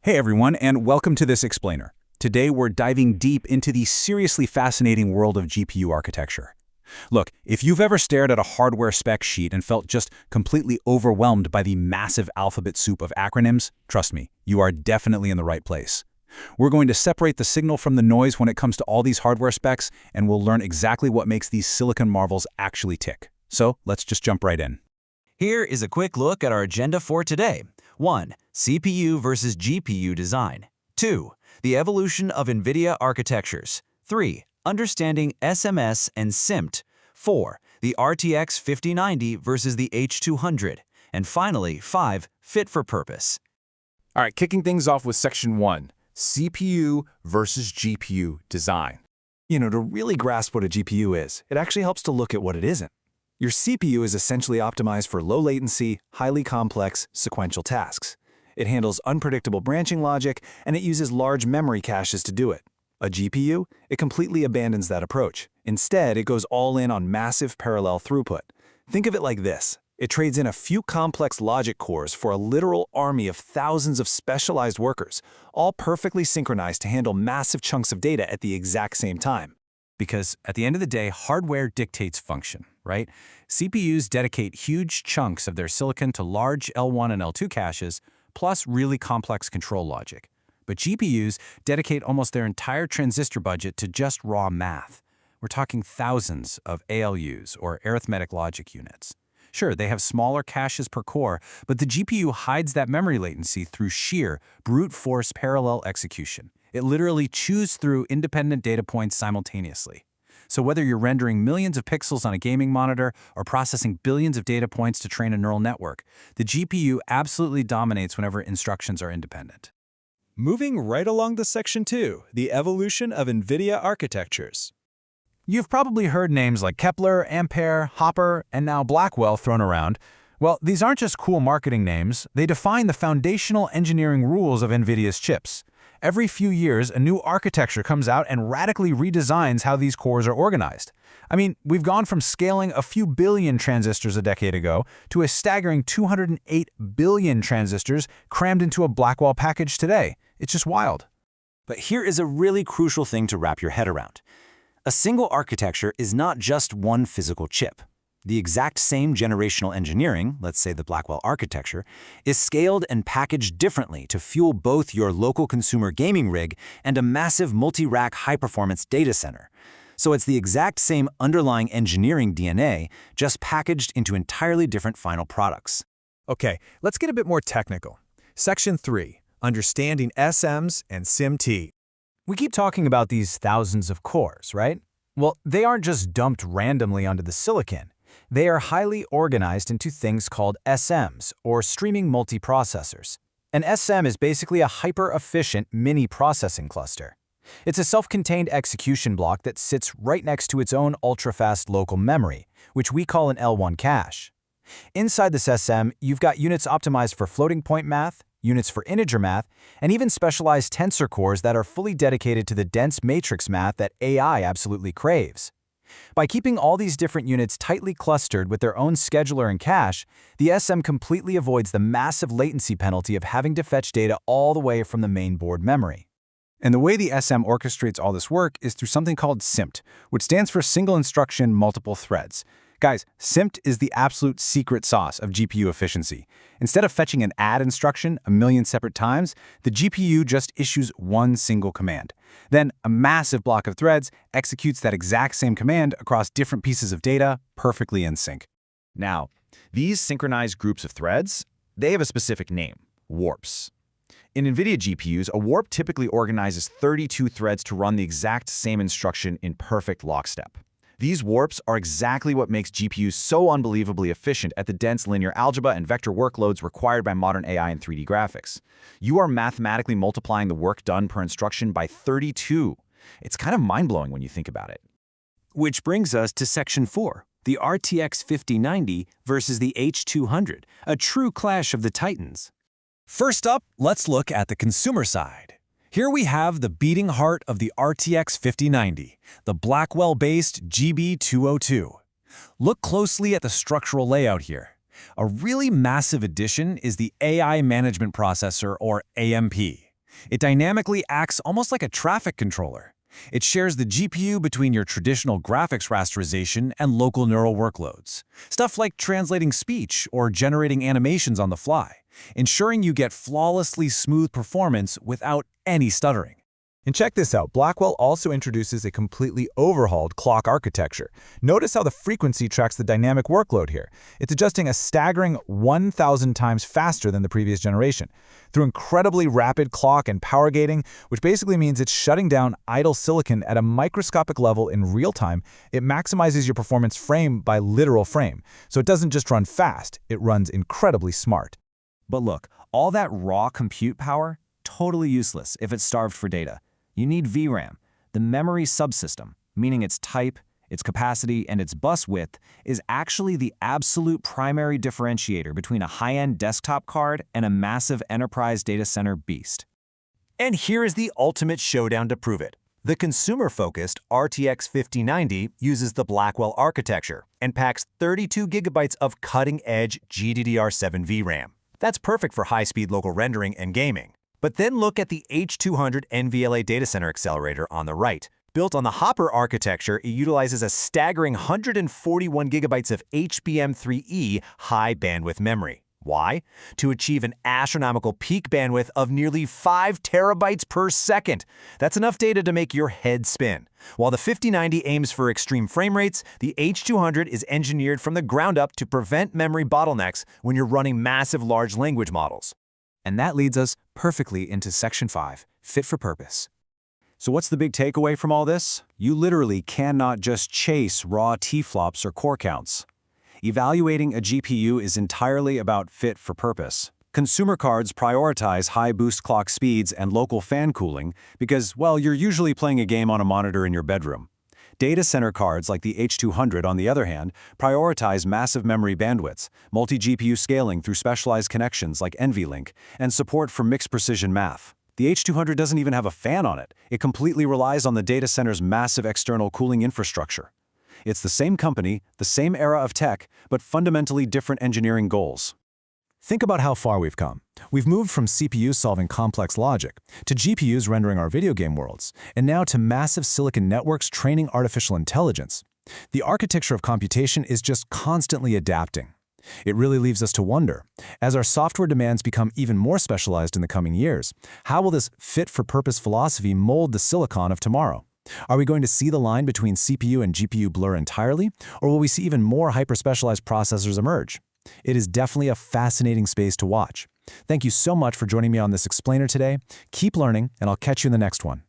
Hey everyone, and welcome to this explainer. Today we're diving deep into the seriously fascinating world of GPU architecture. Look, if you've ever stared at a hardware spec sheet and felt just completely overwhelmed by the massive alphabet soup of acronyms, trust me, you are definitely in the right place. We're going to separate the signal from the noise when it comes to all these hardware specs, and we'll learn exactly what makes these silicon marvels actually tick. So let's just jump right in. Here is a quick look at our agenda for today. 1. CPU versus GPU design. 2. The evolution of NVIDIA architectures. 3. Understanding SMS and SIMT. 4. The RTX 5090 versus the H200. And finally, 5. Fit for purpose. All right, kicking things off with Section 1, CPU versus GPU design. To really grasp what a GPU is, it actually helps to look at what it isn't. Your CPU is essentially optimized for low latency, highly complex, sequential tasks. It handles unpredictable branching logic, and it uses large memory caches to do it. A GPU, it completely abandons that approach. Instead, it goes all in on massive parallel throughput. Think of it like this. It trades in a few complex logic cores for a literal army of thousands of specialized workers, all perfectly synchronized to handle massive chunks of data at the exact same time. Because at the end of the day, hardware dictates function, right? CPUs dedicate huge chunks of their silicon to large L1 and L2 caches, plus really complex control logic. But GPUs dedicate almost their entire transistor budget to just raw math. We're talking thousands of ALUs, or arithmetic logic units. Sure, they have smaller caches per core, but the GPU hides that memory latency through sheer, brute force parallel execution. It literally chews through independent data points simultaneously. So whether you're rendering millions of pixels on a gaming monitor or processing billions of data points to train a neural network, the GPU absolutely dominates whenever instructions are independent. Moving right along to Section 2, the evolution of NVIDIA architectures. You've probably heard names like Kepler, Ampere, Hopper, and now Blackwell thrown around. Well, these aren't just cool marketing names, they define the foundational engineering rules of NVIDIA's chips. Every few years, a new architecture comes out and radically redesigns how these cores are organized. I mean, we've gone from scaling a few billion transistors a decade ago to a staggering 208 billion transistors crammed into a Blackwell package today. It's just wild. But here is a really crucial thing to wrap your head around. A single architecture is not just one physical chip. The exact same generational engineering, let's say the Blackwell architecture, is scaled and packaged differently to fuel both your local consumer gaming rig and a massive multi-rack high-performance data center. So it's the exact same underlying engineering DNA, just packaged into entirely different final products. Okay, let's get a bit more technical. Section 3, understanding SMs and SIMT. We keep talking about these thousands of cores, right? Well, they aren't just dumped randomly onto the silicon. They are highly organized into things called SMs, or streaming multiprocessors. An SM is basically a hyper-efficient mini-processing cluster. It's a self-contained execution block that sits right next to its own ultra-fast local memory, which we call an L1 cache. Inside this SM, you've got units optimized for floating-point math, units for integer math, and even specialized tensor cores that are fully dedicated to the dense matrix math that AI absolutely craves. By keeping all these different units tightly clustered with their own scheduler and cache, the SM completely avoids the massive latency penalty of having to fetch data all the way from the main board memory. And the way the SM orchestrates all this work is through something called SIMT, which stands for Single Instruction Multiple Threads. Guys, SIMT is the absolute secret sauce of GPU efficiency. Instead of fetching an add instruction a million separate times, the GPU just issues one single command. Then a massive block of threads executes that exact same command across different pieces of data, perfectly in sync. Now, these synchronized groups of threads, they have a specific name, warps. In NVIDIA GPUs, a warp typically organizes 32 threads to run the exact same instruction in perfect lockstep. These warps are exactly what makes GPUs so unbelievably efficient at the dense linear algebra and vector workloads required by modern AI and 3D graphics. You are mathematically multiplying the work done per instruction by 32. It's kind of mind-blowing when you think about it. Which brings us to Section 4, the RTX 5090 versus the H200, a true clash of the titans. First up, let's look at the consumer side. Here we have the beating heart of the RTX 5090, the Blackwell-based GB202. Look closely at the structural layout here. A really massive addition is the AI Management Processor, or AMP. It dynamically acts almost like a traffic controller. It shares the GPU between your traditional graphics rasterization and local neural workloads. Stuff like translating speech or generating animations on the fly, ensuring you get flawlessly smooth performance without any stuttering. And check this out, Blackwell also introduces a completely overhauled clock architecture. Notice how the frequency tracks the dynamic workload here. It's adjusting a staggering 1,000 times faster than the previous generation. Through incredibly rapid clock and power gating, which basically means it's shutting down idle silicon at a microscopic level in real time, it maximizes your performance frame by literal frame. So it doesn't just run fast, it runs incredibly smart. But look, all that raw compute power, totally useless if it's starved for data. You need VRAM. The memory subsystem, meaning its type, its capacity, and its bus width, is actually the absolute primary differentiator between a high-end desktop card and a massive enterprise data center beast. And here is the ultimate showdown to prove it. The consumer-focused RTX 5090 uses the Blackwell architecture and packs 32 gigabytes of cutting-edge GDDR7 VRAM. That's perfect for high-speed local rendering and gaming. But then look at the H200 NVLA data center accelerator on the right. Built on the Hopper architecture, it utilizes a staggering 141 gigabytes of HBM3E high bandwidth memory. Why? To achieve an astronomical peak bandwidth of nearly 5 terabytes per second. That's enough data to make your head spin. While the 5090 aims for extreme frame rates, the H200 is engineered from the ground up to prevent memory bottlenecks when you're running massive large language models. And that leads us perfectly into Section 5, Fit for Purpose. So what's the big takeaway from all this? You literally cannot just chase raw T-flops or core counts. Evaluating a GPU is entirely about fit for purpose. Consumer cards prioritize high boost clock speeds and local fan cooling because, well, you're usually playing a game on a monitor in your bedroom. Data center cards like the H200, on the other hand, prioritize massive memory bandwidths, multi-GPU scaling through specialized connections like NVLink, and support for mixed precision math. The H200 doesn't even have a fan on it. It completely relies on the data center's massive external cooling infrastructure. It's the same company, the same era of tech, but fundamentally different engineering goals. Think about how far we've come. We've moved from CPUs solving complex logic, to GPUs rendering our video game worlds, and now to massive silicon networks training artificial intelligence. The architecture of computation is just constantly adapting. It really leaves us to wonder, as our software demands become even more specialized in the coming years, how will this fit-for-purpose philosophy mold the silicon of tomorrow? Are we going to see the line between CPU and GPU blur entirely, or will we see even more hyper-specialized processors emerge? It is definitely a fascinating space to watch. Thank you so much for joining me on this explainer today. Keep learning, and I'll catch you in the next one.